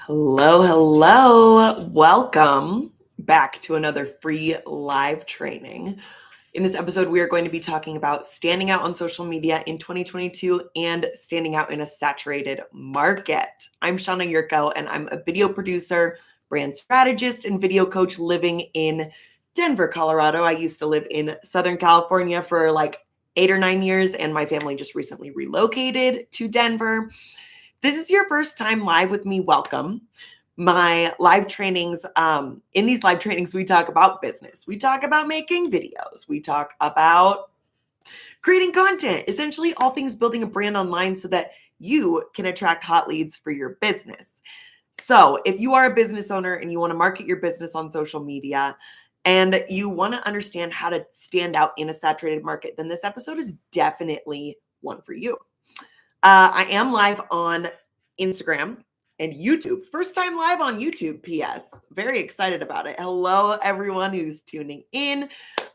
Hello, hello. Welcome back to another free live training. In this episode, we are going to be talking about standing out on social media in 2022 and standing out in a saturated market. I'm Shana Yurko, and I'm a video producer, brand strategist, and video coach living in Denver, Colorado. I used to live in Southern California for like 8 or 9 years, and my family just recently relocated to Denver. This is your first time live with me, welcome. My live trainings, in these live trainings, we talk about business. We talk about making videos. We talk about creating content, essentially all things building a brand online so that you can attract hot leads for your business. So if you are a business owner and you want to market your business on social media and you want to understand how to stand out in a saturated market, then this episode is definitely one for you. I am live on Instagram and YouTube. First time live on YouTube, PS. Very excited about it. Hello, everyone who's tuning in.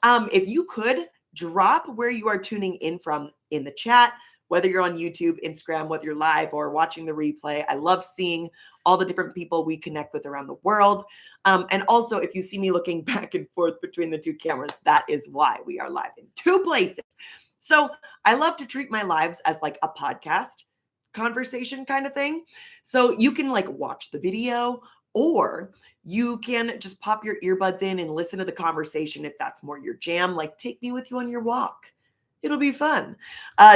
If you could drop where you are tuning in from in the chat, whether you're on YouTube, Instagram, whether you're live or watching the replay. I love seeing all the different people we connect with around the world. And also, if you see me looking back and forth between the two cameras, that is why we are live in two places. So I love to treat my lives as like a podcast conversation kind of thing. So you can like watch the video or you can just pop your earbuds in and listen to the conversation if that's more your jam. Like take me with you on your walk. It'll be fun.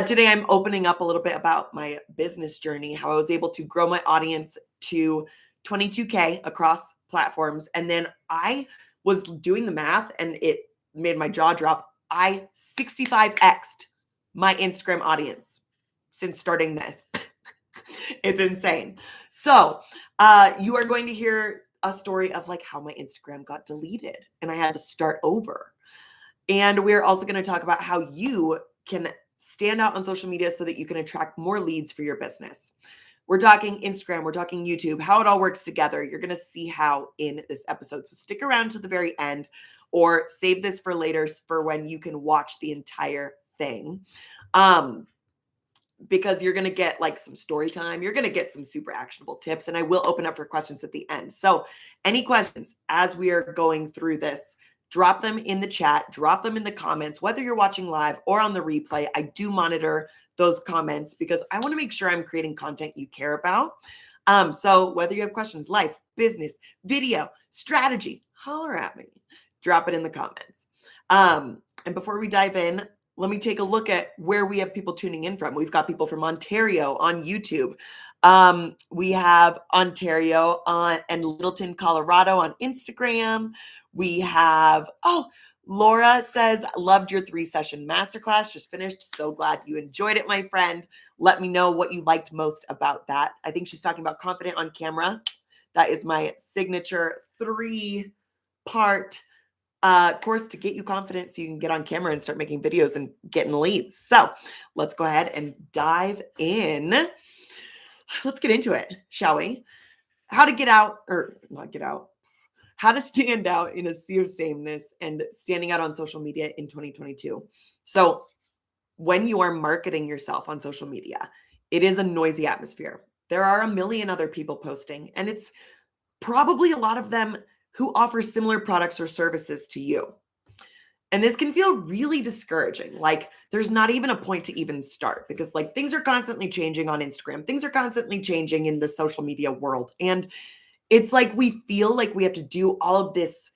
Today I'm opening up a little bit about my business journey, how I was able to grow my audience to 22K across platforms. And then I was doing the math and it made my jaw drop. I 65x'd my Instagram audience since starting this. It's insane. So you are going to hear a story of like how my Instagram got deleted and I had to start over. And we're also going to talk about how you can stand out on social media so that you can attract more leads for your business. We're talking Instagram, we're talking YouTube, how it all works together. You're going to see how in this episode. So stick around to the very end or save this for later for when you can watch the entire thing. Because you're going to get like some story time. You're going to get some super actionable tips, and I will open up for questions at the end. So any questions as we are going through this, drop them in the chat, drop them in the comments, whether you're watching live or on the replay. I do monitor those comments because I want to make sure I'm creating content you care about. So whether you have questions, life, business, video, strategy, holler at me, drop it in the comments. And before we dive in, let me take a look at where we have people tuning in from. We've got people from Ontario on YouTube. We have Ontario and Littleton, Colorado on Instagram. We have, Laura says, loved your 3-session masterclass, just finished. So glad you enjoyed it, my friend. Let me know what you liked most about that. I think she's talking about confident on camera. That is my signature 3-part course to get you confident so you can get on camera and start making videos and getting leads. So let's go ahead and dive in. Let's get into it, shall we? How to how to stand out in a sea of sameness and standing out on social media in 2022. So when you are marketing yourself on social media, it is a noisy atmosphere. There are a million other people posting, and it's probably a lot of them who offer similar products or services to you. And this can feel really discouraging. Like there's not even a point to even start because like things are constantly changing on Instagram. Things are constantly changing in the social media world. And it's like we feel like we have to do all of this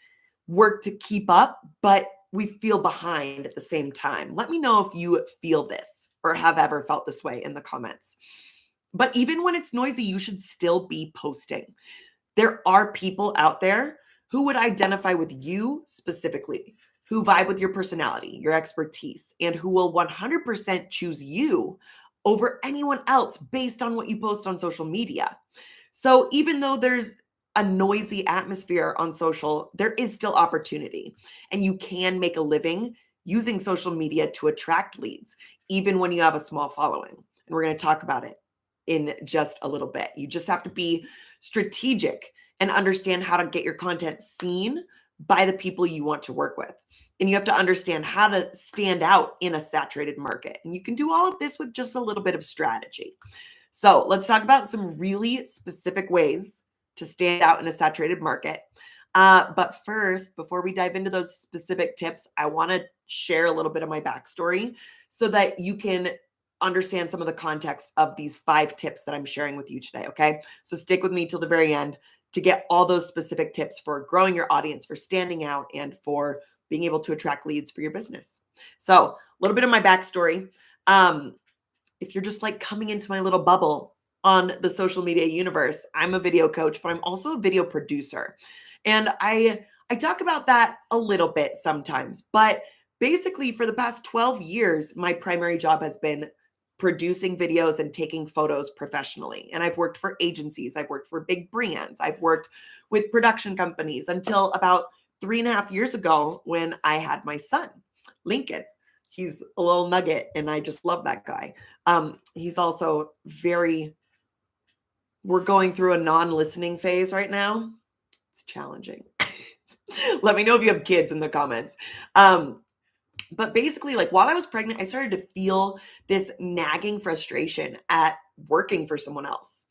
work to keep up, but we feel behind at the same time. Let me know if you feel this or have ever felt this way in the comments. But even when it's noisy, you should still be posting. There are people out there who would identify with you specifically, who vibe with your personality, your expertise, and who will 100% choose you over anyone else based on what you post on social media. So even though there's a noisy atmosphere on social, there is still opportunity, and you can make a living using social media to attract leads, even when you have a small following. And we're going to talk about it in just a little bit. You just have to be strategic and understand how to get your content seen by the people you want to work with. And you have to understand how to stand out in a saturated market. And you can do all of this with just a little bit of strategy. So let's talk about some really specific ways to stand out in a saturated market. But first, before we dive into those specific tips, I want to share a little bit of my backstory so that you can understand some of the context of these 5 tips that I'm sharing with you today. Okay. So stick with me till the very end to get all those specific tips for growing your audience, for standing out, and for being able to attract leads for your business. So a little bit of my backstory. If you're just like coming into my little bubble on the social media universe, I'm a video coach, but I'm also a video producer. And I talk about that a little bit sometimes, but basically for the past 12 years, my primary job has been producing videos and taking photos professionally. And I've worked for agencies, I've worked for big brands, I've worked with production companies until about 3.5 years ago when I had my son, Lincoln. He's a little nugget and I just love that guy. He's also we're going through a non-listening phase right now. It's challenging. Let me know if you have kids in the comments. But basically, like while I was pregnant, I started to feel this nagging frustration at working for someone else.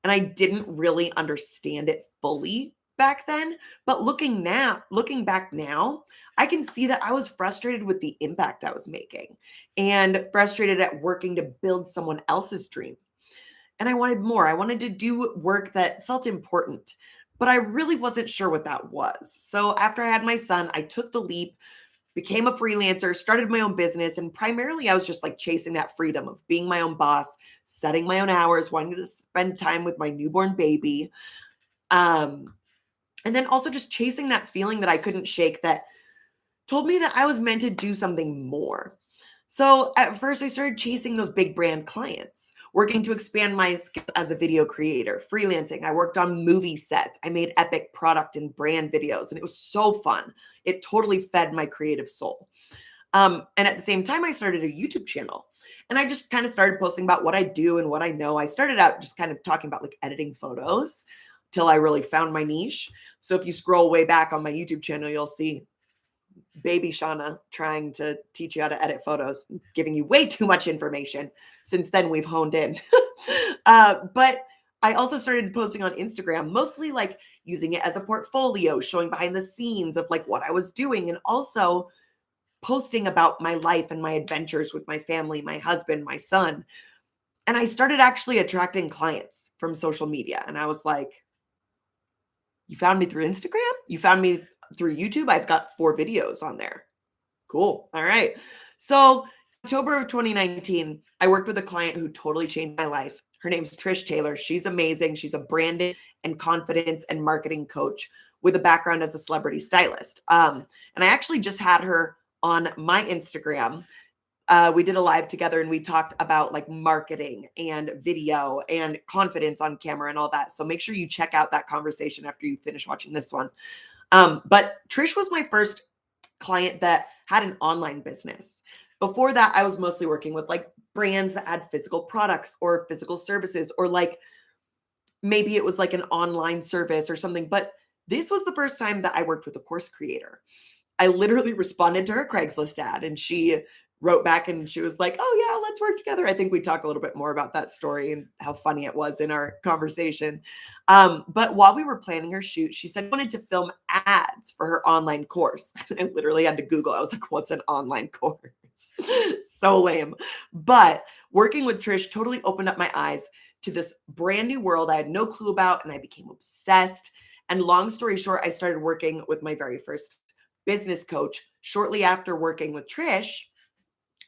And I didn't really understand it fully back then. But looking back now, I can see that I was frustrated with the impact I was making and frustrated at working to build someone else's dream. And I wanted more. I wanted to do work that felt important, but I really wasn't sure what that was. So after I had my son, I took the leap, became a freelancer, started my own business. And primarily, I was just like chasing that freedom of being my own boss, setting my own hours, wanting to spend time with my newborn baby. And then also just chasing that feeling that I couldn't shake that told me that I was meant to do something more. So at first, I started chasing those big brand clients, working to expand my skills as a video creator, freelancing. I worked on movie sets. I made epic product and brand videos, and it was so fun. It totally fed my creative soul. And at the same time, I started a YouTube channel, and I just kind of started posting about what I do and what I know. I started out just kind of talking about like editing photos till I really found my niche. So if you scroll way back on my YouTube channel, you'll see baby Shana trying to teach you how to edit photos, giving you way too much information. Since then, we've honed in. But I also started posting on Instagram, mostly like using it as a portfolio, showing behind the scenes of like what I was doing, and also posting about my life and my adventures with my family, my husband, my son. And I started actually attracting clients from social media. And I was like, you found me through Instagram? You found me through YouTube? I've got 4 videos on there. Cool. All right. So October of 2019, I worked with a client who totally changed my life. Her name's Trish Taylor. She's amazing. She's a branding and confidence and marketing coach with a background as a celebrity stylist. And I actually just had her on my Instagram. We did a live together and we talked about like marketing and video and confidence on camera and all that. So make sure you check out that conversation after you finish watching this one. But Trish was my first client that had an online business. Before that, I was mostly working with like brands that had physical products or physical services, or like maybe it was like an online service or something. But this was the first time that I worked with a course creator. I literally responded to her Craigslist ad and she wrote back and she was like, oh yeah, let's work together. I think we talk a little bit more about that story and how funny it was in our conversation. But while we were planning her shoot, she said she wanted to film ads for her online course. I literally had to Google. I was like, what's an online course? So lame. But working with Trish totally opened up my eyes to this brand new world I had no clue about, and I became obsessed. And long story short, I started working with my very first business coach shortly after working with Trish.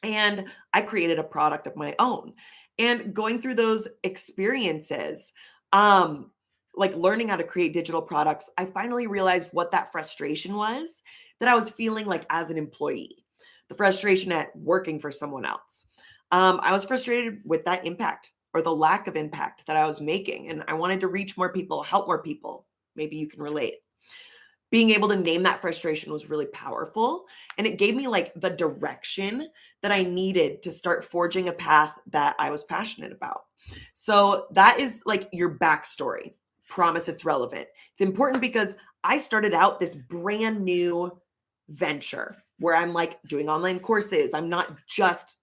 And I created a product of my own. And going through those experiences, like learning how to create digital products, I finally realized what that frustration was that I was feeling like as an employee, the frustration at working for someone else. I was frustrated with that impact or the lack of impact that I was making. And I wanted to reach more people, help more people. Maybe you can relate. Being able to name that frustration was really powerful. And it gave me like the direction that I needed to start forging a path that I was passionate about. So that is like your backstory. Promise it's relevant. It's important because I started out this brand new venture where I'm like doing online courses. I'm not just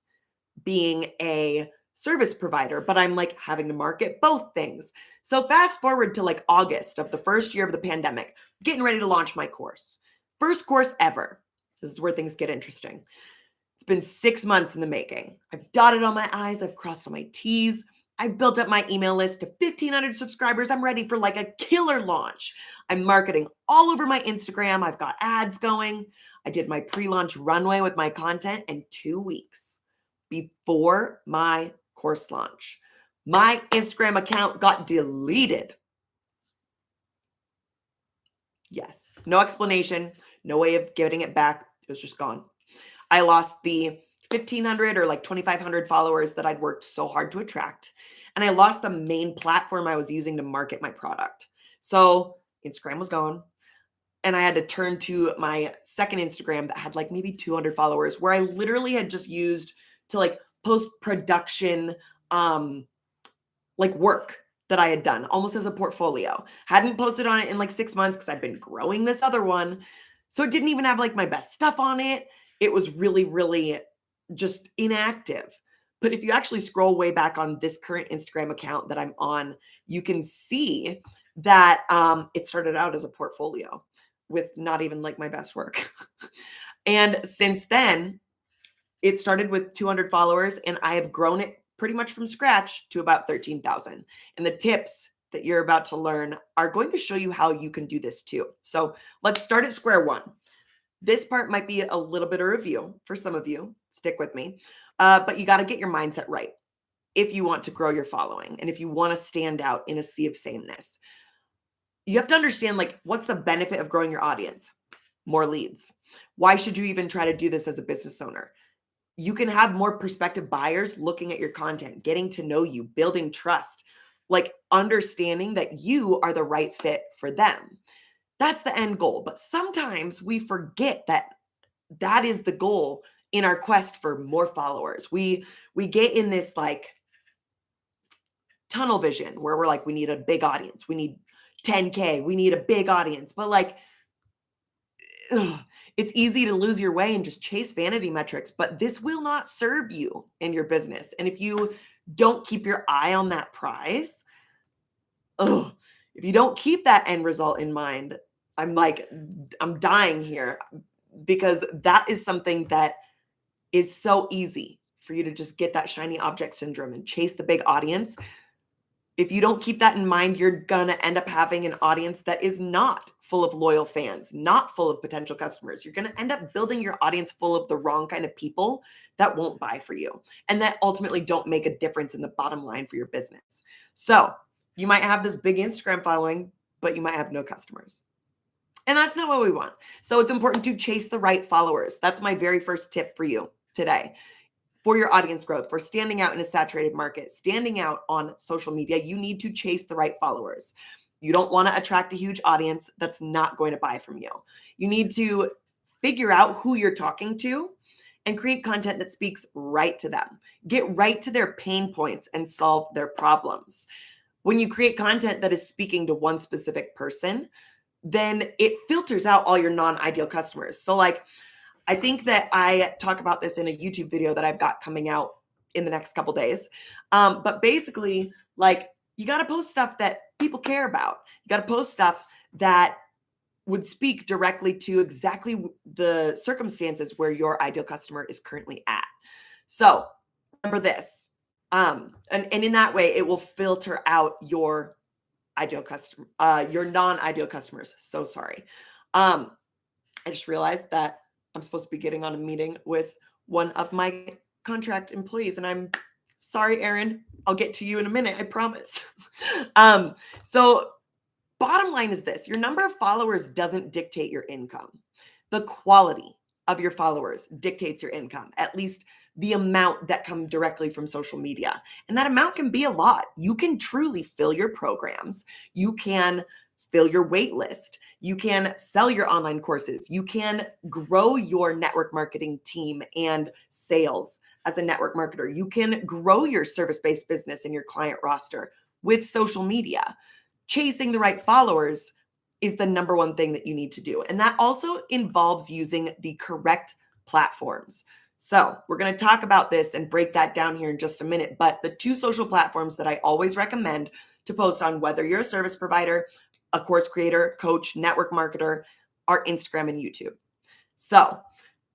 being a service provider, but I'm like having to market both things. So fast forward to like August of the first year of the pandemic, getting ready to launch my course. First course ever. This is where things get interesting. It's been 6 months in the making. I've dotted all my I's, I've crossed all my T's. I've built up my email list to 1,500 subscribers. I'm ready for like a killer launch. I'm marketing all over my Instagram. I've got ads going. I did my pre-launch runway with my content in 2 weeks before my course launch. My Instagram account got deleted. Yes, no explanation, no way of getting it back. It was just gone. I lost the 1,500 or like 2,500 followers that I'd worked so hard to attract. And I lost the main platform I was using to market my product. So Instagram was gone. And I had to turn to my second Instagram that had like maybe 200 followers, where I literally had just used to like post production, like work that I had done almost as a portfolio. Hadn't posted on it in like 6 months because I've been growing this other one. So it didn't even have like my best stuff on it. It was really, really just inactive. But if you actually scroll way back on this current Instagram account that I'm on, you can see that it started out as a portfolio with not even like my best work. And since then, it started with 200 followers, and I have grown it pretty much from scratch to about 13,000. And the tips that you're about to learn are going to show you how you can do this too. So let's start at square one. This part might be a little bit of review for some of you. Stick with me. But you got to get your mindset right if you want to grow your following and if you want to stand out in a sea of sameness. You have to understand, like, what's the benefit of growing your audience? More leads. Why should you even try to do this as a business owner? You can have more prospective buyers looking at your content, getting to know you, building trust, like understanding that you are the right fit for them. That's the end goal. But sometimes we forget that that is the goal in our quest for more followers. We get in this like tunnel vision where we're like, we need a big audience. We need 10K. We need a big audience. But like, it's easy to lose your way and just chase vanity metrics, but this will not serve you in your business. And if you don't keep your eye on that prize, if you don't keep that end result in mind, I'm dying here, because that is something that is so easy for you to just get that shiny object syndrome and chase the big audience. If you don't keep that in mind, you're going to end up having an audience that is not full of loyal fans, not full of potential customers. You're going to end up building your audience full of the wrong kind of people that won't buy for you and that ultimately don't make a difference in the bottom line for your business. So you might have this big Instagram following, but you might have no customers. And that's not what we want. So it's important to chase the right followers. That's my very first tip for you today. For your audience growth, for standing out in a saturated market, standing out on social media, you need to chase the right followers. You don't want to attract a huge audience that's not going to buy from you. You need to figure out who you're talking to and create content that speaks right to them. Get right to their pain points and solve their problems. When you create content that is speaking to one specific person, then it filters out all your non-ideal customers. So like, I think that I talk about this in a YouTube video that I've got coming out in the next couple days. But basically, like, you got to post stuff that people care about. You got to post stuff that would speak directly to exactly the circumstances where your ideal customer is currently at. So remember this. And in that way, it will filter out your ideal customer, your non-ideal customers. So sorry. I just realized that I'm supposed to be getting on a meeting with one of my contract employees, and I'm sorry, Erin. I'll get to you in a minute, I promise. So bottom line is this: your number of followers doesn't dictate your income. The quality of your followers dictates your income, at least the amount that come directly from social media. And that amount can be a lot. You can truly fill your programs. You can fill your wait list. You can sell your online courses. You can grow your network marketing team and sales as a network marketer. You can grow your service-based business and your client roster with social media. Chasing the right followers is the number one thing that you need to do. And that also involves using the correct platforms. So we're going to talk about this and break that down here in just a minute. But the two social platforms that I always recommend to post on, whether you're a service provider, a course creator, coach, network marketer, are Instagram and YouTube. So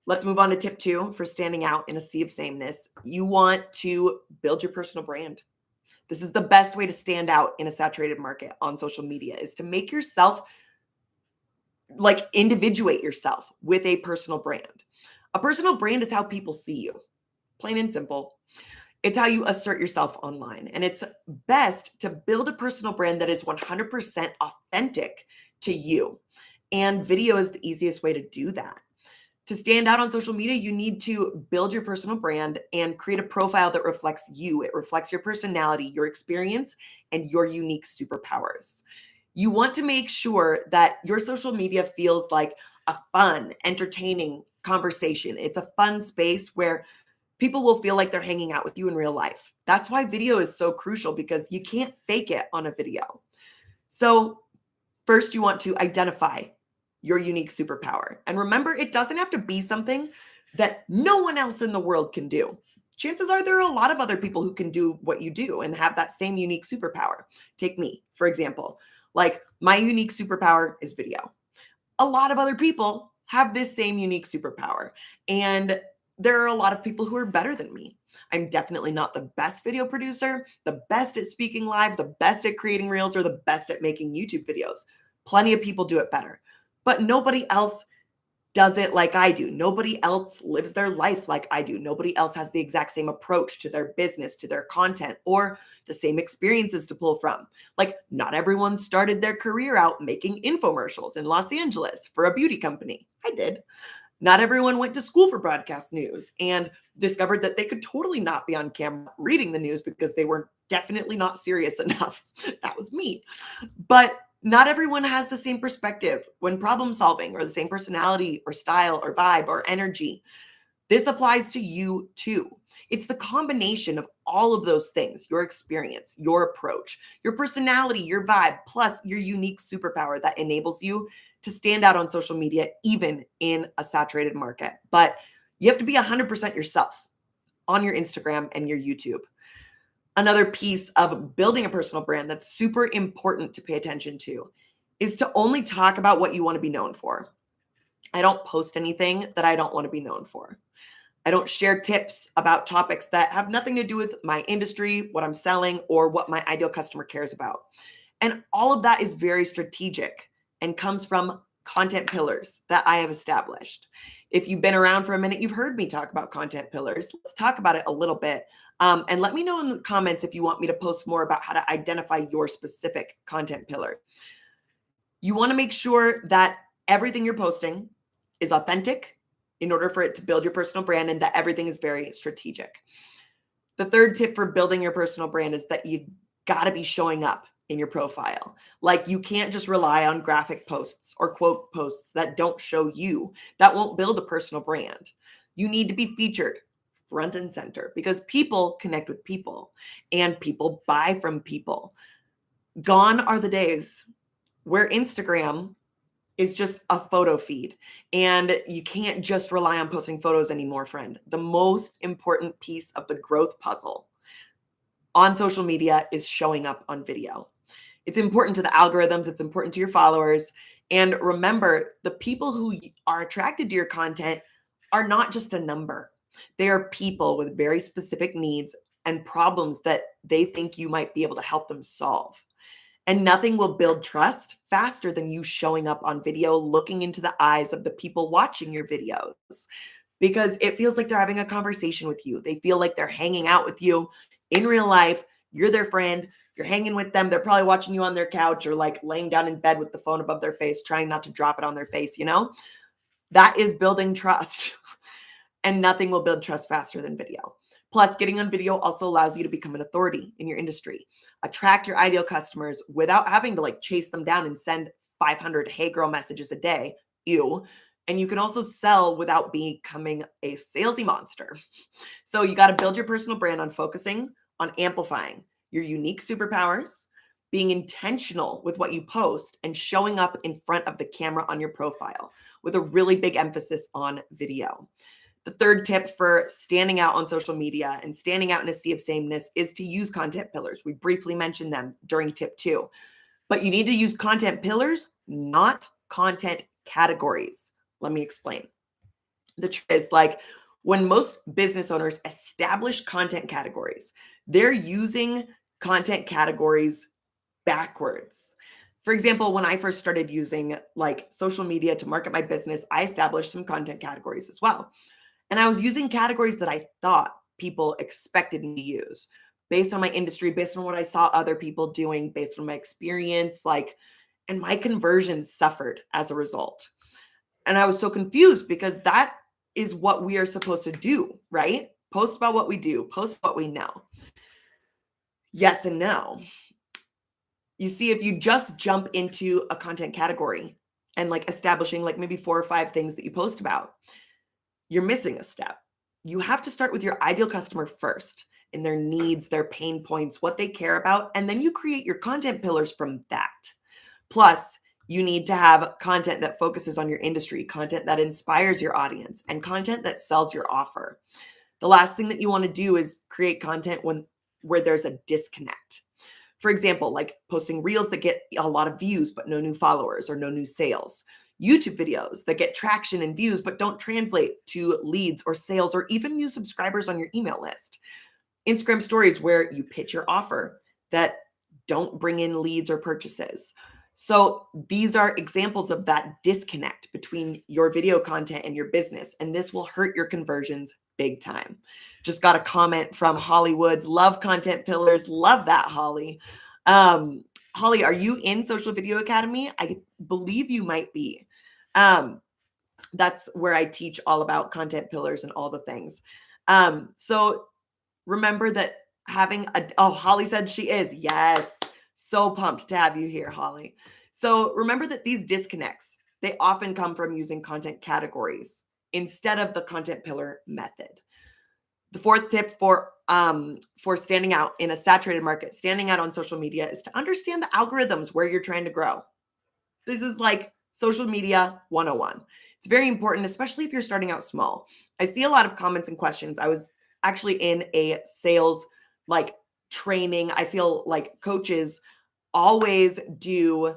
let's move on to tip 2 for standing out in a sea of sameness. You want to build your personal brand. This is the best way to stand out in a saturated market on social media, is to make yourself, like, individuate yourself with a personal brand. A personal brand is how people see you, plain and simple. It's how you assert yourself online. And it's best to build a personal brand that is 100% authentic to you. And video is the easiest way to do that. To stand out on social media, you need to build your personal brand and create a profile that reflects you. It reflects your personality, your experience, and your unique superpowers. You want to make sure that your social media feels like a fun, entertaining conversation. It's a fun space where people will feel like they're hanging out with you in real life. That's why video is so crucial, because you can't fake it on a video. So first, you want to identify your unique superpower. And remember, it doesn't have to be something that no one else in the world can do. Chances are there are a lot of other people who can do what you do and have that same unique superpower. Take me, for example. Like, my unique superpower is video. A lot of other people have this same unique superpower. And there are a lot of people who are better than me. I'm definitely not the best video producer, the best at speaking live, the best at creating reels, or the best at making YouTube videos. Plenty of people do it better, but nobody else does it like I do. Nobody else lives their life like I do. Nobody else has the exact same approach to their business, to their content, or the same experiences to pull from. Like, not everyone started their career out making infomercials in Los Angeles for a beauty company. I did. Not everyone went to school for broadcast news and discovered that they could totally not be on camera reading the news because they were definitely not serious enough. That was me. But not everyone has the same perspective when problem solving, or the same personality or style or vibe or energy. This applies to you too. It's the combination of all of those things: your experience, your approach, your personality, your vibe, plus your unique superpower that enables you to stand out on social media, even in a saturated market. But you have to be 100% yourself on your Instagram and your YouTube. Another piece of building a personal brand that's super important to pay attention to is to only talk about what you want to be known for. I don't post anything that I don't want to be known for. I don't share tips about topics that have nothing to do with my industry, what I'm selling, or what my ideal customer cares about. And all of that is very strategic and comes from content pillars that I have established. If you've been around for a minute, you've heard me talk about content pillars. Let's talk about it a little bit. And let me know in the comments if you want me to post more about how to identify your specific content pillar. You want to make sure that everything you're posting is authentic in order for it to build your personal brand, and that everything is very strategic. The third tip for building your personal brand is that you got to be showing up in your profile. Like, you can't just rely on graphic posts or quote posts that don't show you. That won't build a personal brand. You need to be featured front and center, because people connect with people and people buy from people. Gone are the days where Instagram is just a photo feed, and you can't just rely on posting photos anymore, friend. The most important piece of the growth puzzle on social media is showing up on video. It's important to the algorithms. It's important to your followers. And remember, the people who are attracted to your content are not just a number. They are people with very specific needs and problems that they think you might be able to help them solve. And nothing will build trust faster than you showing up on video, looking into the eyes of the people watching your videos, because it feels like they're having a conversation with you. They feel like they're hanging out with you in real life. You're their friend. You're hanging with them. They're probably watching you on their couch, or like laying down in bed with the phone above their face, trying not to drop it on their face. That is building trust. And nothing will build trust faster than video. Plus, getting on video also allows you to become an authority in your industry, attract your ideal customers without having to chase them down and send 500 hey girl messages a day. Ew. And you can also sell without becoming a salesy monster. So you got to build your personal brand on focusing on amplifying your unique superpowers, being intentional with what you post, and showing up in front of the camera on your profile with a really big emphasis on video. The third tip for standing out on social media and standing out in a sea of sameness is to use content pillars. We briefly mentioned them during tip 2, but you need to use content pillars, not content categories. Let me explain. The truth is, like, when most business owners establish content categories, they're using content categories backwards. For example, when I first started using like social media to market my business, I established some content categories as well. And I was using categories that I thought people expected me to use based on my industry, based on what I saw other people doing, based on my experience, like, and my conversions suffered as a result. And I was so confused because that is what we are supposed to do, right? Post about what we do, post what we know. Yes and no. You see, if you just jump into a content category and like establishing like maybe 4 or 5 things that you post about, you're missing a step. You have to start with your ideal customer first and their needs, their pain points, what they care about, and then you create your content pillars from that. Plus, you need to have content that focuses on your industry, content that inspires your audience, and content that sells your offer. The last thing that you want to do is create content where there's a disconnect. For example, like posting reels that get a lot of views, but no new followers or no new sales. YouTube videos that get traction and views, but don't translate to leads or sales or even new subscribers on your email list. Instagram stories where you pitch your offer that don't bring in leads or purchases. So these are examples of that disconnect between your video content and your business, and this will hurt your conversions big time. Just got a comment from Hollywoods. Love content pillars. Love that, Holly. Holly, are you in Social Video Academy? I believe you might be. That's where I teach all about content pillars and all the things. So remember that Holly said she is. Yes. So pumped to have you here, Holly. So remember that these disconnects, they often come from using content categories instead of the content pillar method. The fourth tip for standing out in a saturated market, standing out on social media, is to understand the algorithms where you're trying to grow. This is like social media 101. It's very important, especially if you're starting out small. I see a lot of comments and questions. I was actually in a sales like training. I feel like coaches always do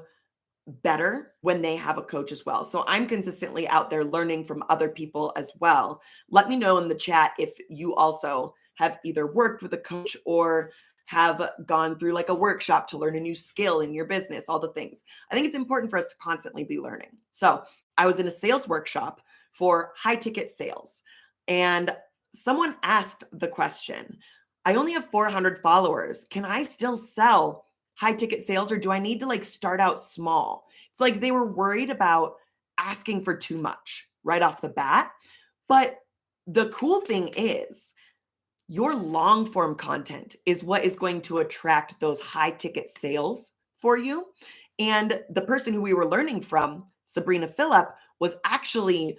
better when they have a coach as well. So I'm consistently out there learning from other people as well. Let me know in the chat if you also have either worked with a coach or have gone through like a workshop to learn a new skill in your business, all the things. I think it's important for us to constantly be learning. So I was in a sales workshop for high ticket sales, and someone asked the question, I only have 400 followers. Can I still sell high ticket sales, or do I need to like start out small? It's like they were worried about asking for too much right off the bat. But the cool thing is your long form content is what is going to attract those high ticket sales for you. And the person who we were learning from, Sabrina Phillip, was actually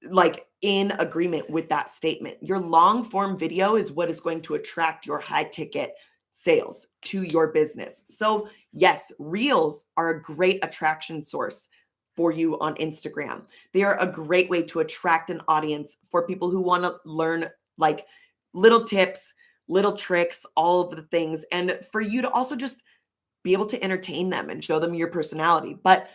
like in agreement with that statement. Your long form video is what is going to attract your high ticket sales to your business. So yes, reels are a great attraction source for you on Instagram. They are a great way to attract an audience for people who want to learn like little tips, little tricks, all of the things, and for you to also just be able to entertain them and show them your personality. But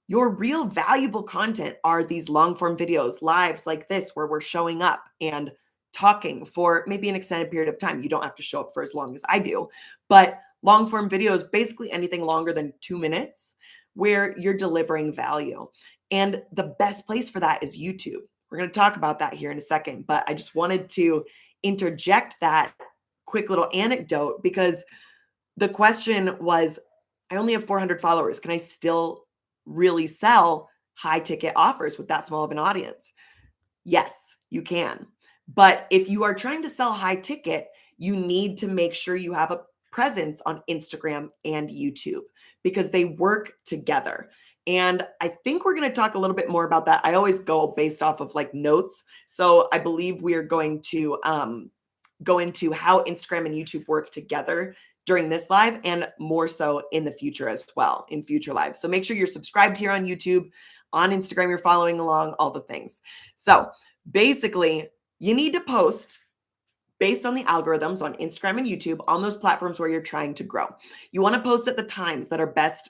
your real valuable content are these long form videos, lives like this, where we're showing up and talking for maybe an extended period of time. You don't have to show up for as long as I do, but long form videos, basically anything longer than 2 minutes where you're delivering value. And the best place for that is YouTube. We're going to talk about that here in a second, but I just wanted to interject that quick little anecdote because the question was, I only have 400 followers. Can I still really sell high ticket offers with that small of an audience? Yes, you can. But if you are trying to sell high ticket, you need to make sure you have a presence on Instagram and YouTube because they work together. And I think we're going to talk a little bit more about that. I always go based off of like notes. So I believe we are going to go into how Instagram and YouTube work together during this live and more so in the future as well, in future lives. So make sure you're subscribed here on YouTube, on Instagram, you're following along, all the things. So basically, You need to post based on the algorithms on Instagram and YouTube on those platforms where you're trying to grow. You want to post at the times that are best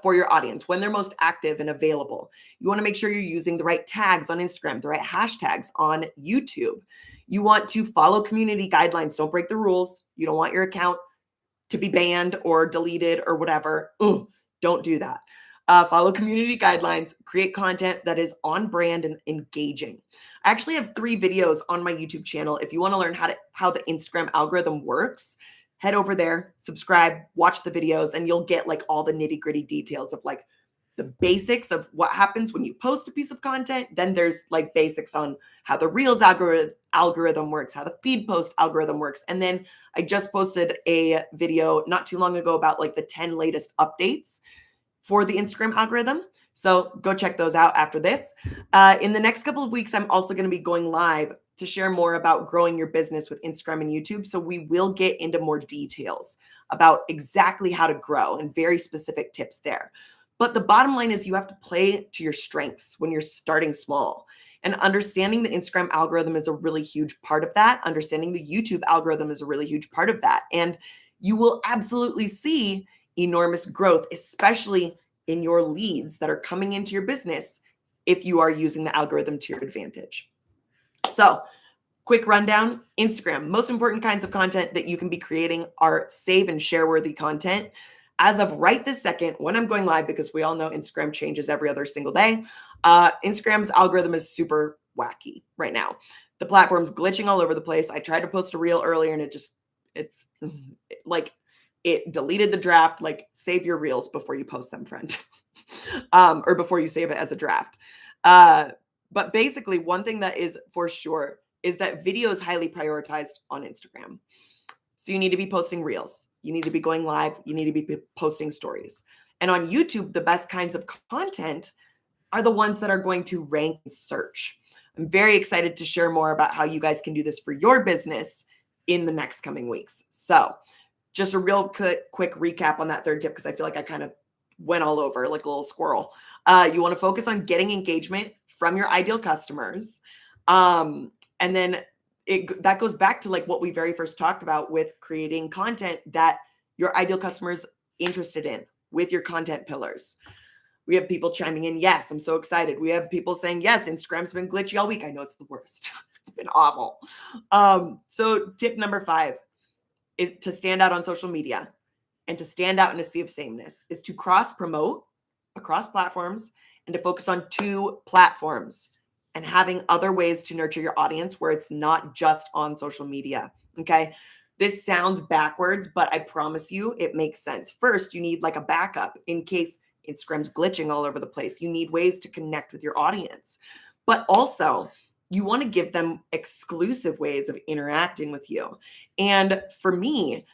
for your audience, when they're most active and available. You want to make sure you're using the right tags on Instagram, the right hashtags on YouTube. You want to follow community guidelines. Don't break the rules. You don't want your account to be banned or deleted or whatever. Don't do that. Follow community guidelines, create content that is on brand and engaging. I actually have 3 videos on my YouTube channel. If you want to learn how the Instagram algorithm works, head over there, subscribe, watch the videos, and you'll get like all the nitty-gritty details of like the basics of what happens when you post a piece of content. Then there's like basics on how the Reels algorithm works, how the feed post algorithm works. And then I just posted a video not too long ago about like the 10 latest updates for the Instagram algorithm. So go check those out after this. In the next couple of weeks, I'm also going to be going live to share more about growing your business with Instagram and YouTube. So we will get into more details about exactly how to grow and very specific tips there. But the bottom line is you have to play to your strengths when you're starting small. And understanding the Instagram algorithm is a really huge part of that. Understanding the YouTube algorithm is a really huge part of that. And you will absolutely see enormous growth, especially in your leads that are coming into your business if you are using the algorithm to your advantage. So, quick rundown. Instagram, most important kinds of content that you can be creating are save and share worthy content. As of right this second, when I'm going live, because we all know Instagram changes every other single day, Instagram's algorithm is super wacky right now. The platform's glitching all over the place. I tried to post a reel earlier and it deleted the draft. Like, save your reels before you post them, friend. Or before you save it as a draft. But basically, one thing that is for sure is that video is highly prioritized on Instagram. So you need to be posting reels. You need to be going live. You need to be posting stories. And on YouTube, the best kinds of content are the ones that are going to rank in search. I'm very excited to share more about how you guys can do this for your business in the next coming weeks. So just a real quick recap on that 3rd tip, because I feel like I kind of went all over like a little squirrel. You want to focus on getting engagement from your ideal customers. And then that goes back to like what we very first talked about with creating content that your ideal customers interested in with your content pillars. We have people chiming in. Yes, I'm so excited. We have people saying, yes, Instagram's been glitchy all week. I know it's the worst. It's been awful. So tip number 5 is to stand out on social media, and to stand out in a sea of sameness is to cross promote across platforms and to focus on 2 platforms and having other ways to nurture your audience where it's not just on social media. Okay. This sounds backwards, but I promise you it makes sense. First, you need like a backup in case Instagram's glitching all over the place. You need ways to connect with your audience, but also you want to give them exclusive ways of interacting with you. And for me,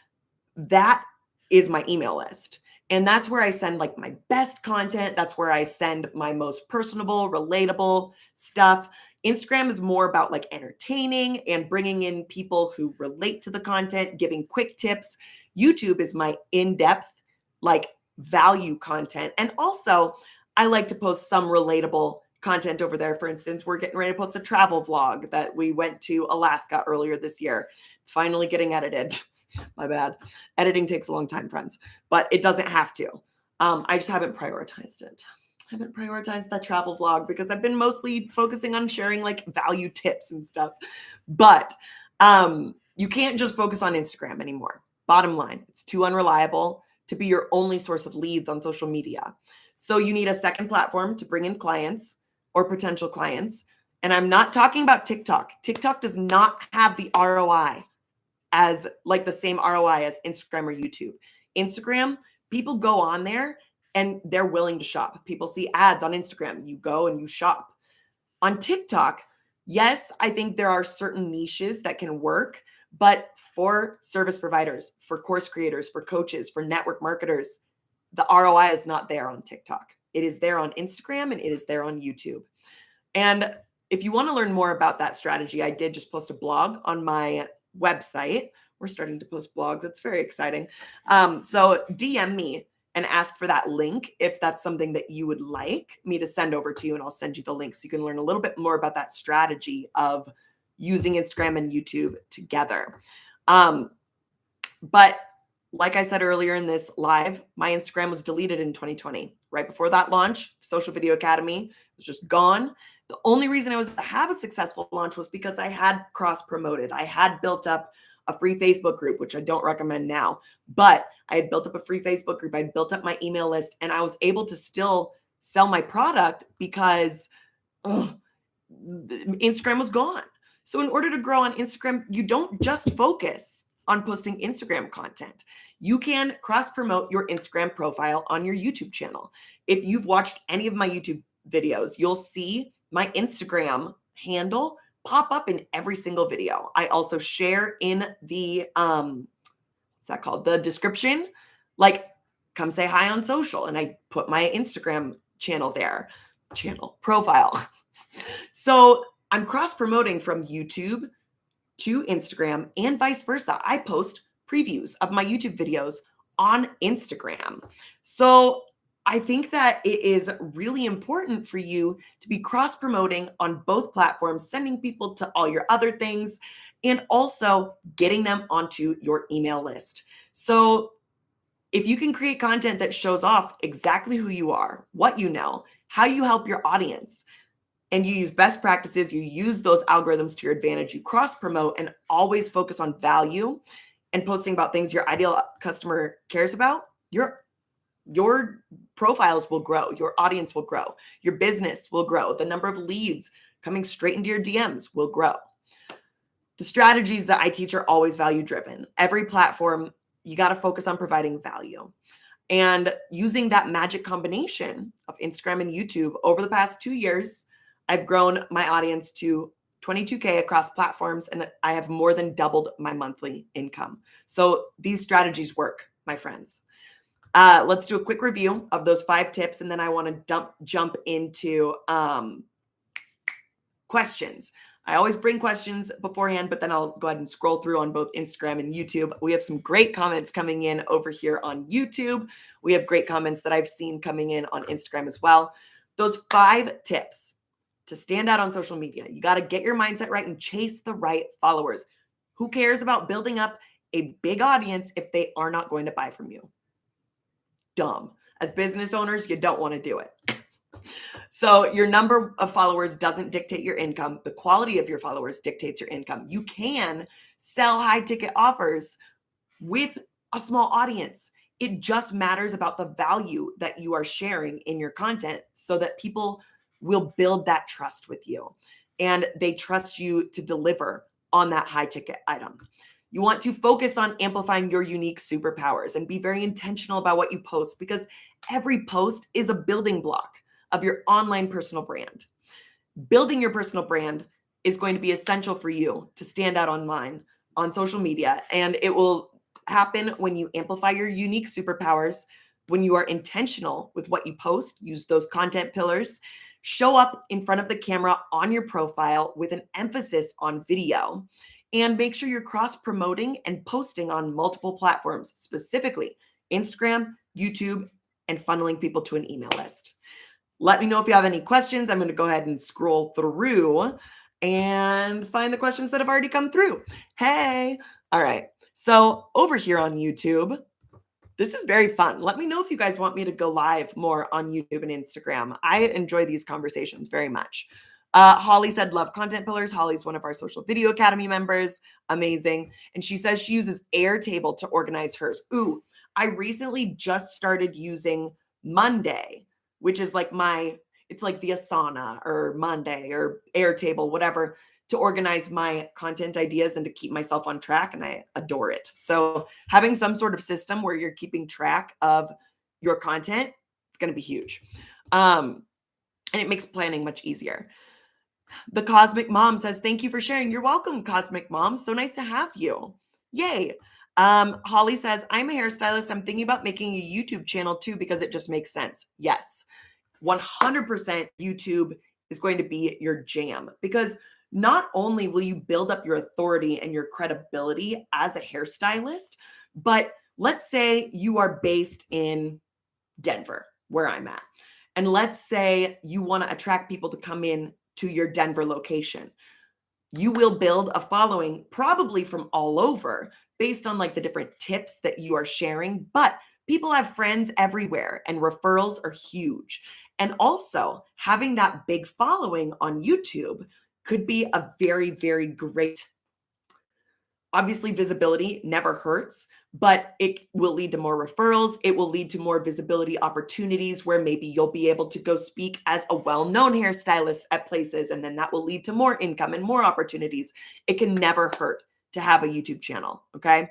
that is my email list. And that's where I send like my best content. That's where I send my most personable, relatable stuff. Instagram is more about like entertaining and bringing in people who relate to the content, giving quick tips. YouTube is my in-depth, like value content. And also, I like to post some relatable content over there. For instance, we're getting ready to post a travel vlog that we went to Alaska earlier this year. It's finally getting edited. My bad. Editing takes a long time, friends, but it doesn't have to. I just haven't prioritized it. I haven't prioritized that travel vlog because I've been mostly focusing on sharing like value tips and stuff. But you can't just focus on Instagram anymore. Bottom line, it's too unreliable to be your only source of leads on social media. So you need a second platform to bring in clients or potential clients. And I'm not talking about TikTok. TikTok does not have the ROI as like the same ROI as Instagram or YouTube. Instagram, people go on there and they're willing to shop. People see ads on Instagram. You go and you shop. On TikTok, yes, I think there are certain niches that can work, but for service providers, for course creators, for coaches, for network marketers, the ROI is not there on TikTok. It is there on Instagram and it is there on YouTube. And if you want to learn more about that strategy, I did just post a blog on my website. We're starting to post blogs. It's very exciting. So DM me and ask for that link if that's something that you would like me to send over to you, and I'll send you the link so you can learn a little bit more about that strategy of using Instagram and YouTube together. But like I said earlier in this live, my Instagram was deleted in 2020. Right before that launch, Social Video Academy was just gone. The only reason I was to have a successful launch was because I had cross-promoted. I had built up a free Facebook group, which I don't recommend now, but I had built up a free Facebook group. I had built up my email list, and I was able to still sell my product because Instagram was gone. So in order to grow on Instagram, you don't just focus on posting Instagram content. You can cross-promote your Instagram profile on your YouTube channel. If you've watched any of my YouTube videos, you'll see my Instagram handle pop up in every single video. I also share in the, what's that called? The description, like, come say hi on social. And I put my Instagram profile. So I'm cross-promoting from YouTube to Instagram and vice versa. I post previews of my YouTube videos on Instagram. So I think that it is really important for you to be cross-promoting on both platforms, sending people to all your other things, and also getting them onto your email list. So if you can create content that shows off exactly who you are, what you know, how you help your audience, and you use best practices, you use those algorithms to your advantage, you cross-promote and always focus on value and posting about things your ideal customer cares about, your profiles will grow, your audience will grow, your business will grow, the number of leads coming straight into your DMs will grow. The strategies that I teach are always value-driven. Every platform, you got to focus on providing value. And using that magic combination of Instagram and YouTube over the past 2 years, I've grown my audience to 22K across platforms, and I have more than doubled my monthly income. So these strategies work, my friends. Let's do a quick review of those 5 tips, and then I want to jump into questions. I always bring questions beforehand, but then I'll go ahead and scroll through on both Instagram and YouTube. We have some great comments coming in over here on YouTube. We have great comments that I've seen coming in on Instagram as well. Those 5 tips to stand out on social media. You got to get your mindset right and chase the right followers. Who cares about building up a big audience if they are not going to buy from you? Dumb. As business owners, you don't want to do it. So your number of followers doesn't dictate your income. The quality of your followers dictates your income. You can sell high ticket offers with a small audience. It just matters about the value that you are sharing in your content so that people will build that trust with you and they trust you to deliver on that high ticket item. You want to focus on amplifying your unique superpowers and be very intentional about what you post, because every post is a building block of your online personal brand. Building your personal brand is going to be essential for you to stand out online on social media, and it will happen when you amplify your unique superpowers, when you are intentional with what you post, use those content pillars, show up in front of the camera on your profile with an emphasis on video, and make sure you're cross-promoting and posting on multiple platforms, specifically Instagram, YouTube, and funneling people to an email list. Let me know if you have any questions. I'm going to go ahead and scroll through and find the questions that have already come through. Hey. All right. So over here on YouTube, this is very fun. Let me know if you guys want me to go live more on YouTube and Instagram. I enjoy these conversations very much. Holly said, love content pillars. Holly's one of our Social Video Academy members. Amazing. And she says she uses Airtable to organize hers. Ooh, I recently just started using Monday, which is like it's like the Asana or Monday or Airtable, whatever, to organize my content ideas and to keep myself on track. And I adore it. So having some sort of system where you're keeping track of your content, it's going to be huge. And it makes planning much easier. The Cosmic Mom says, thank you for sharing. You're welcome, Cosmic Mom. So nice to have you. Yay. Holly says, I'm a hairstylist. I'm thinking about making a YouTube channel too, because it just makes sense. Yes, 100% YouTube is going to be your jam, because not only will you build up your authority and your credibility as a hairstylist, but let's say you are based in Denver, where I'm at. And let's say you want to attract people to come in to your Denver location. you will build a following probably from all over based on like the different tips that you are sharing. But people have friends everywhere and referrals are huge. And also having that big following on YouTube could be a very, very great. Obviously, visibility never hurts, but it will lead to more referrals. It will lead to more visibility opportunities where maybe you'll be able to go speak as a well-known hairstylist at places, and then that will lead to more income and more opportunities. It can never hurt to have a YouTube channel, okay?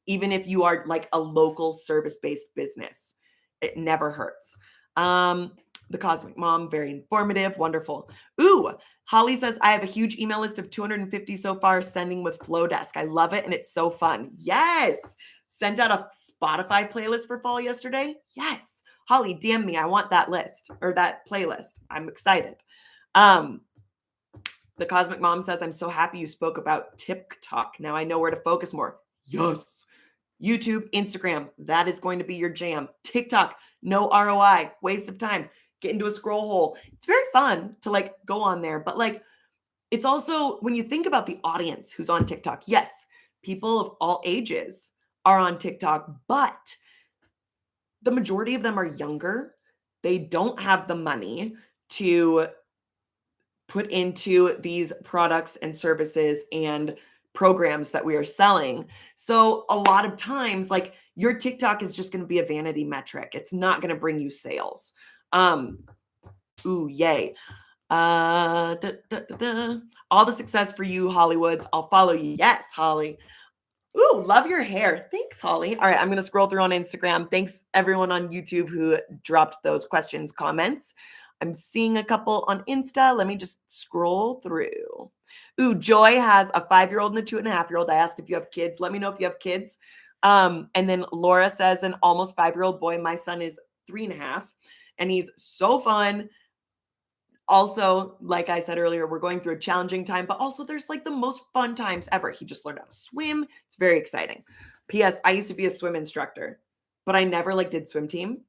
Even if you are like a local service-based business, it never hurts. The Cosmic Mom, very informative, wonderful. Ooh, Holly says, I have a huge email list of 250 so far, sending with Flowdesk. I love it, and it's so fun. Yes. Sent out a Spotify playlist for fall yesterday. Yes. Holly, DM me. I want that list or that playlist. I'm excited. The Cosmic Mom says, I'm so happy you spoke about TikTok. Now I know where to focus more. Yes. YouTube, Instagram, that is going to be your jam. TikTok, no ROI, waste of time. Get into a scroll hole. It's very fun to like go on there, but like it's also when you think about the audience who's on TikTok, yes, people of all ages are on TikTok, but the majority of them are younger. They don't have the money to put into these products and services and programs that we are selling. So a lot of times, like your TikTok is just going to be a vanity metric. It's not going to bring you sales. Ooh, yay. All the success for you, Hollywoods. I'll follow you. Yes, Holly. Ooh, love your hair. Thanks, Holly. All right, I'm going to scroll through on Instagram. Thanks, everyone on YouTube who dropped those questions, comments. I'm seeing a couple on Insta. Let me just scroll through. Ooh, Joy has a 5-year-old and a 2.5-year-old. I asked if you have kids. Let me know if you have kids. And then Laura says an almost 5-year-old boy. My son is 3.5, and he's so fun. Also, like I said earlier, we're going through a challenging time, but also there's like the most fun times ever. He just learned how to swim. It's very exciting. P.S. I used to be a swim instructor, but I never like did swim team.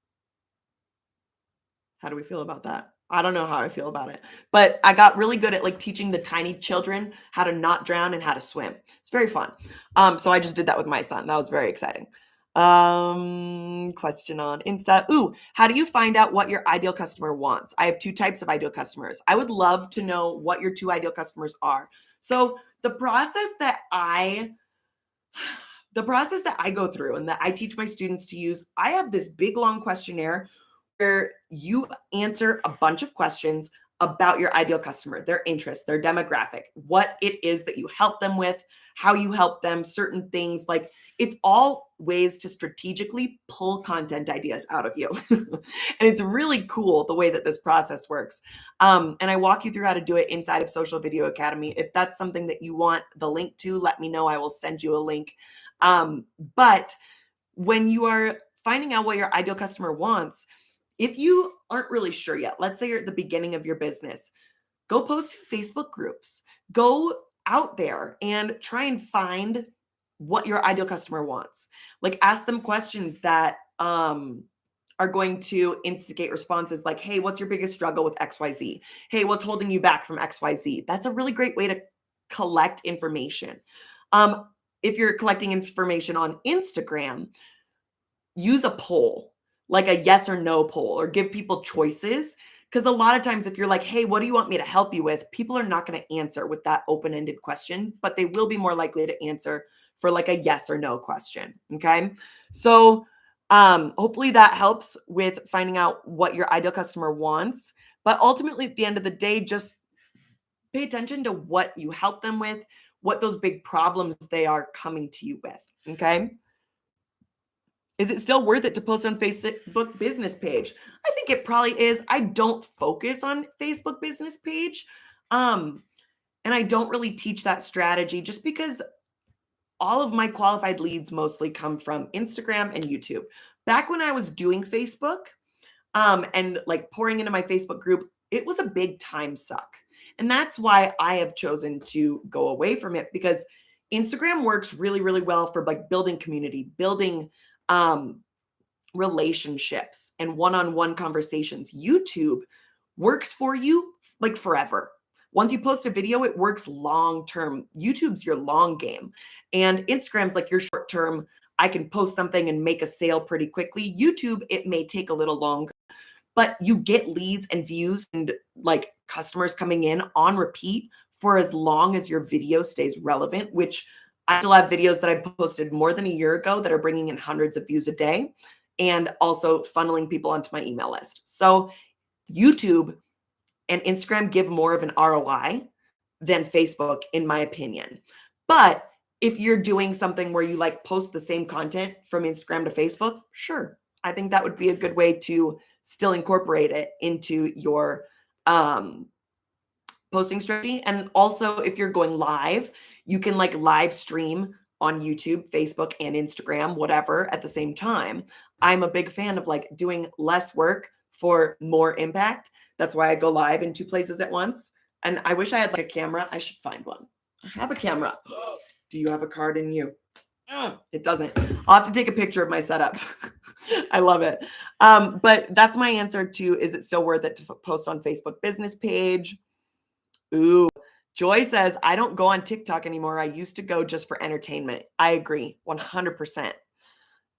How do we feel about that? I don't know how I feel about it, but I got really good at like teaching the tiny children how to not drown and how to swim. It's very fun. So I just did that with my son. That was very exciting. Question on Insta. Ooh, how do you find out what your ideal customer wants? I have 2 types of ideal customers. I would love to know what your 2 ideal customers are. So the process that I go through and that I teach my students to use, I have this big long questionnaire where you answer a bunch of questions about your ideal customer, their interests, their demographic, what it is that you help them with, how you help them, certain things. Like it's all ways to strategically pull content ideas out of you. And it's really cool the way that this process works. And I walk you through how to do it inside of Social Video Academy. If that's something that you want the link to, let me know. I will send you a link. But when you are finding out what your ideal customer wants, if you aren't really sure yet, let's say you're at the beginning of your business, go post in Facebook groups, go out there and try and find what your ideal customer wants. Like ask them questions that are going to instigate responses like, hey, what's your biggest struggle with XYZ? Hey, what's holding you back from XYZ? That's a really great way to collect information. If you're collecting information on Instagram, use a poll, like a yes or no poll, or give people choices. Because a lot of times if you're like, hey, what do you want me to help you with? People are not going to answer with that open-ended question, but they will be more likely to answer for like a yes or no question. Okay. So hopefully that helps with finding out what your ideal customer wants. But ultimately at the end of the day, just pay attention to what you help them with, what those big problems they are coming to you with. Okay. Is it still worth it to post on Facebook business page? I think it probably is. I don't focus on Facebook business page. And I don't really teach that strategy just because all of my qualified leads mostly come from Instagram and YouTube. Back when I was doing Facebook, and like pouring into my Facebook group, it was a big time suck. And that's why I have chosen to go away from it, because Instagram works really, really well for like building community, building relationships and one-on-one conversations. YouTube works for you like forever. Once you post a video, it works long term. YouTube's your long game, and Instagram's like your short term. I can post something and make a sale pretty quickly. YouTube, it may take a little longer, but you get leads and views and like customers coming in on repeat for as long as your video stays relevant, which I still have videos that I posted more than a year ago that are bringing in hundreds of views a day and also funneling people onto my email list. So YouTube and Instagram give more of an ROI than Facebook, in my opinion. But if you're doing something where you like post the same content from Instagram to Facebook, sure. I think that would be a good way to still incorporate it into your posting strategy. And also, if you're going live, you can like live stream on YouTube, Facebook, and Instagram, whatever, at the same time. I'm a big fan of like doing less work for more impact. That's why I go live in 2 places at once. And I wish I had like a camera. I should find one. I have a camera. Do you have a card in you? It doesn't. I'll have to take a picture of my setup. I love it. But that's my answer to, is it still worth it to post on Facebook business page? Ooh, Joy says, I don't go on TikTok anymore. I used to go just for entertainment. I agree, 100%.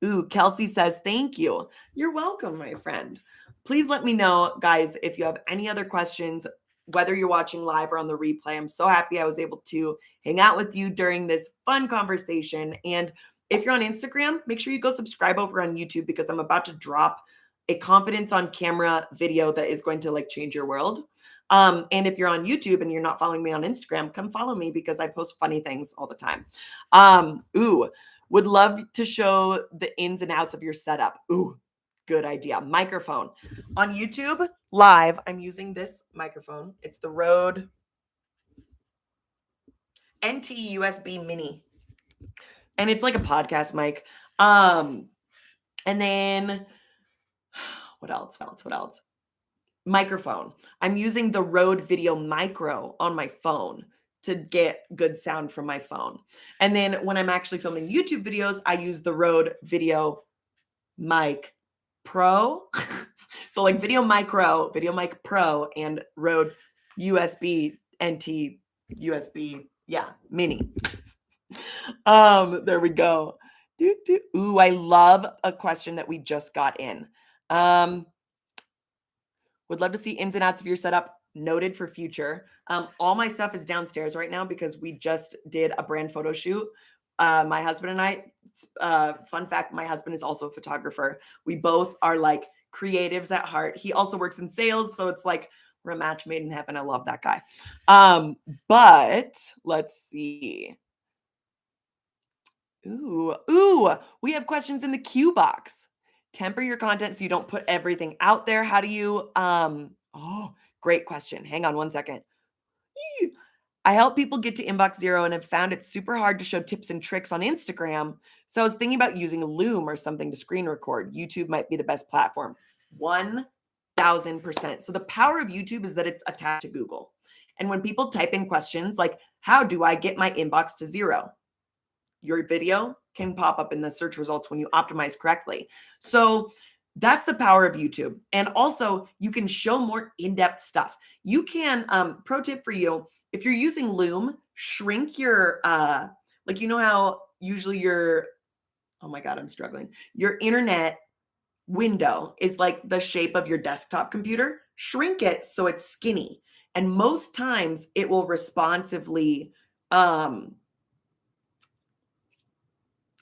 Ooh, Kelsey says, thank you. You're welcome, my friend. Please let me know, guys, if you have any other questions, whether you're watching live or on the replay. I'm so happy I was able to hang out with you during this fun conversation. And if you're on Instagram, make sure you go subscribe over on YouTube, because I'm about to drop a confidence on camera video that is going to like change your world. And if you're on YouTube and you're not following me on Instagram, come follow me, because I post funny things all the time. Would love to show the ins and outs of your setup. Ooh, good idea. Microphone. On YouTube live, I'm using this microphone. It's the Rode NT USB Mini. And it's like a podcast mic. And then what else? Microphone. I'm using the Rode Video Micro on my phone to get good sound from my phone. And then when I'm actually filming YouTube videos, I use the Rode Video Mic Pro. So like Video Mic Pro, and Rode USB NT USB, Mini. There we go. Ooh, I love a question that we just got in. Would love to see ins and outs of your setup. Noted for future. All my stuff is downstairs right now because we just did a brand photo shoot. My husband and I, fun fact, my husband is also a photographer. We both are like creatives at heart. He also works in sales. So it's like we're a match made in heaven. I love that guy. But let's see. Ooh, we have questions in the Q box. Temper your content so you don't put everything out there. How do you, great question. Hang on one second. I help people get to inbox zero and have found it super hard to show tips and tricks on Instagram. So I was thinking about using Loom or something to screen record. YouTube might be the best platform. 1000%. So the power of YouTube is that it's attached to Google. And when people type in questions like, how do I get my inbox to zero? Your video can pop up in the search results when you optimize correctly. So that's the power of YouTube. And also you can show more in-depth stuff. You can, pro tip for you, if you're using Loom, shrink your, like, you know how usually your, oh my God, I'm struggling. Your internet window is like the shape of your desktop computer. Shrink it so it's skinny. And most times it will responsively,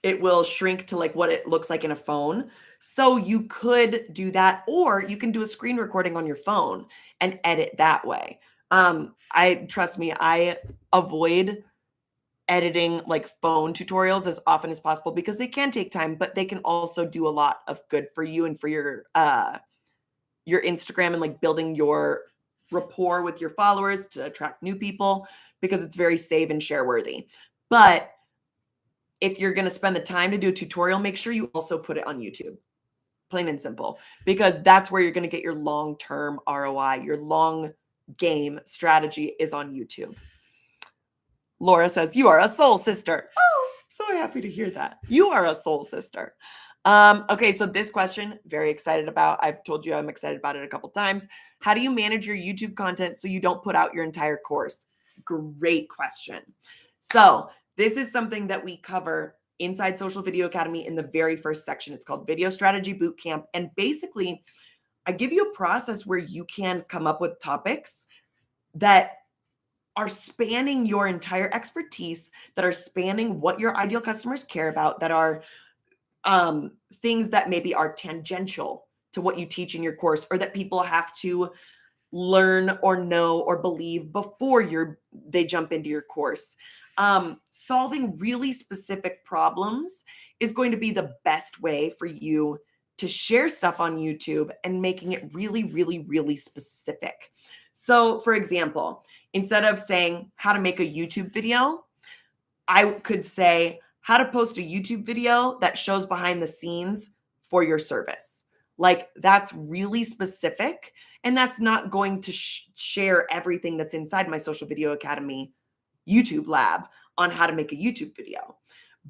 it will shrink to like what it looks like in a phone. So you could do that, or you can do a screen recording on your phone and edit that way. Trust me, I avoid editing like phone tutorials as often as possible because they can take time, but they can also do a lot of good for you and for your Instagram and like building your rapport with your followers to attract new people, because it's very save and share worthy. But if you're going to spend the time to do a tutorial, make sure you also put it on YouTube. Plain and simple, because that's where you're going to get your long-term ROI. Your long game strategy is on YouTube. Laura says, you are a soul sister. Oh, so happy to hear that. You are a soul sister. Okay, so this question, very excited about. I've told you I'm excited about it a couple times. How do you manage your YouTube content so you don't put out your entire course? Great question. So this is something that we cover inside Social Video Academy in the very first section. It's called Video Strategy Bootcamp. And basically, I give you a process where you can come up with topics that are spanning your entire expertise, that are spanning what your ideal customers care about, that are things that maybe are tangential to what you teach in your course, or that people have to learn or know or believe before they jump into your course. Solving really specific problems is going to be the best way for you to share stuff on YouTube and making it really, really, really specific. So, for example, instead of saying how to make a YouTube video, I could say how to post a YouTube video that shows behind the scenes for your service. Like, that's really specific, and that's not going to share everything that's inside my Social Video Academy YouTube lab on how to make a YouTube video.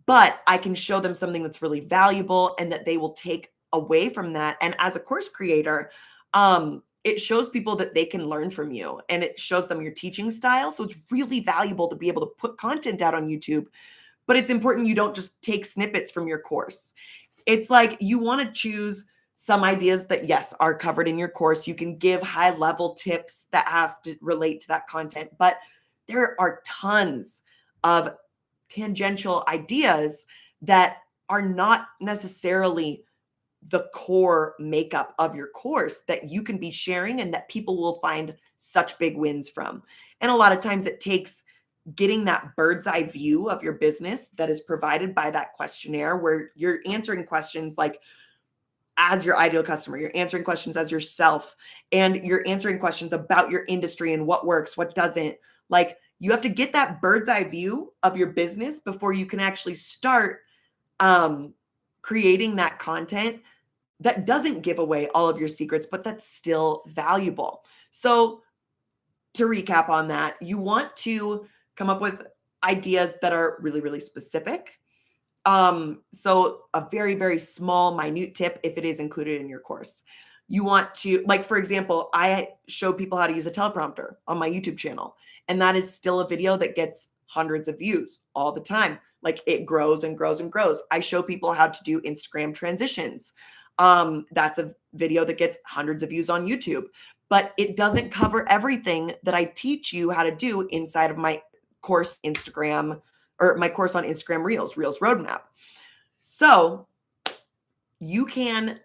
But I can show them something that's really valuable and that they will take away from that. And as a course creator, it shows people that they can learn from you, and it shows them your teaching style. So it's really valuable to be able to put content out on YouTube, but it's important you don't just take snippets from your course. It's like you want to choose some ideas that, yes, are covered in your course. You can give high level tips that have to relate to that content, but there are tons of tangential ideas that are not necessarily the core makeup of your course that you can be sharing and that people will find such big wins from. And a lot of times it takes getting that bird's eye view of your business that is provided by that questionnaire, where you're answering questions like as your ideal customer, you're answering questions as yourself, and you're answering questions about your industry and what works, what doesn't. Like, you have to get that bird's eye view of your business before you can actually start creating that content that doesn't give away all of your secrets, but that's still valuable. So to recap on that, you want to come up with ideas that are really, really specific. So a very, very small, minute tip, if it is included in your course, you want to, like, for example, I show people how to use a teleprompter on my YouTube channel, and that is still a video that gets hundreds of views all the time. Like, it grows and grows and grows. I show people how to do Instagram transitions. That's a video that gets hundreds of views on YouTube, but it doesn't cover everything that I teach you how to do inside of my course Instagram, or my course on Instagram Reels Roadmap. So you can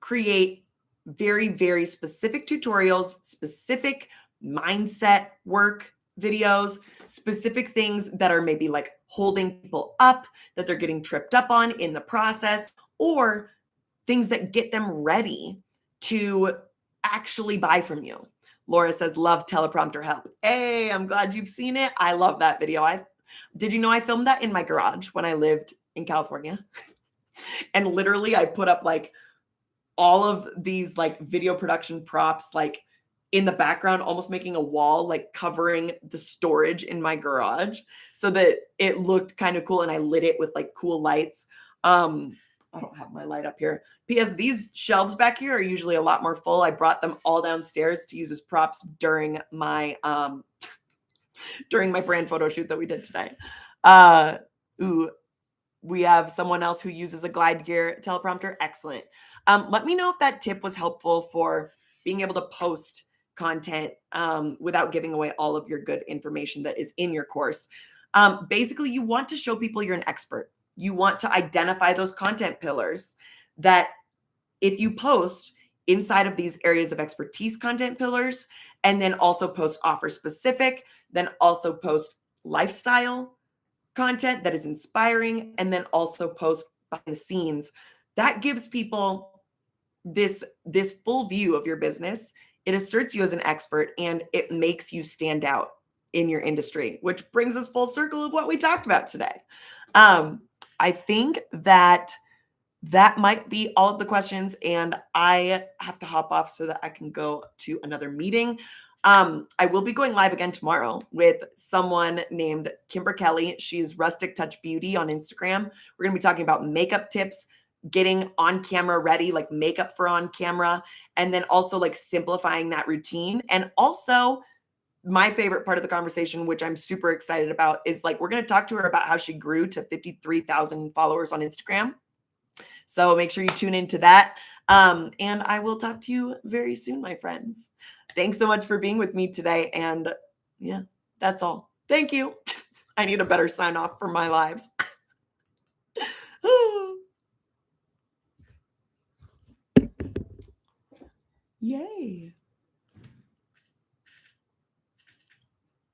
create very, very specific tutorials, specific mindset work videos, specific things that are maybe like holding people up, that they're getting tripped up on in the process, or things that get them ready to actually buy from you. Laura says, love teleprompter help. Hey, I'm glad you've seen it. I love that video. Did you know I filmed that in my garage when I lived in California? And literally I put up like all of these like video production props, like in the background, almost making a wall, like covering the storage in my garage so that it looked kind of cool. And I lit it with like cool lights. I don't have my light up here. P.S. These shelves back here are usually a lot more full. I brought them all downstairs to use as props during my brand photo shoot that we did today. We have someone else who uses a Glide Gear teleprompter. Excellent. Let me know if that tip was helpful for being able to post content without giving away all of your good information that is in your course. Basically, you want to show people you're an expert. You want to identify those content pillars that if you post inside of these areas of expertise content pillars, and then also post offer specific, then also post lifestyle content that is inspiring, and then also post behind the scenes, that gives people this full view of your business. It asserts you as an expert, and it makes you stand out in your industry, which brings us full circle of what we talked about today. I think that might be all of the questions, and I have to hop off so that I can go to another meeting. I will be going live again tomorrow with someone named Kimber Kelly. She's Rustic Touch Beauty on Instagram. We're going to be talking about makeup tips, getting on camera ready, like makeup for on camera, and then also like simplifying that routine. And also, my favorite part of the conversation, which I'm super excited about, is like we're going to talk to her about how she grew to 53,000 followers on Instagram. So make sure you tune into that. And I will talk to you very soon, my friends. Thanks so much for being with me today. And yeah, that's all. Thank you. I need a better sign off for my lives. Yay.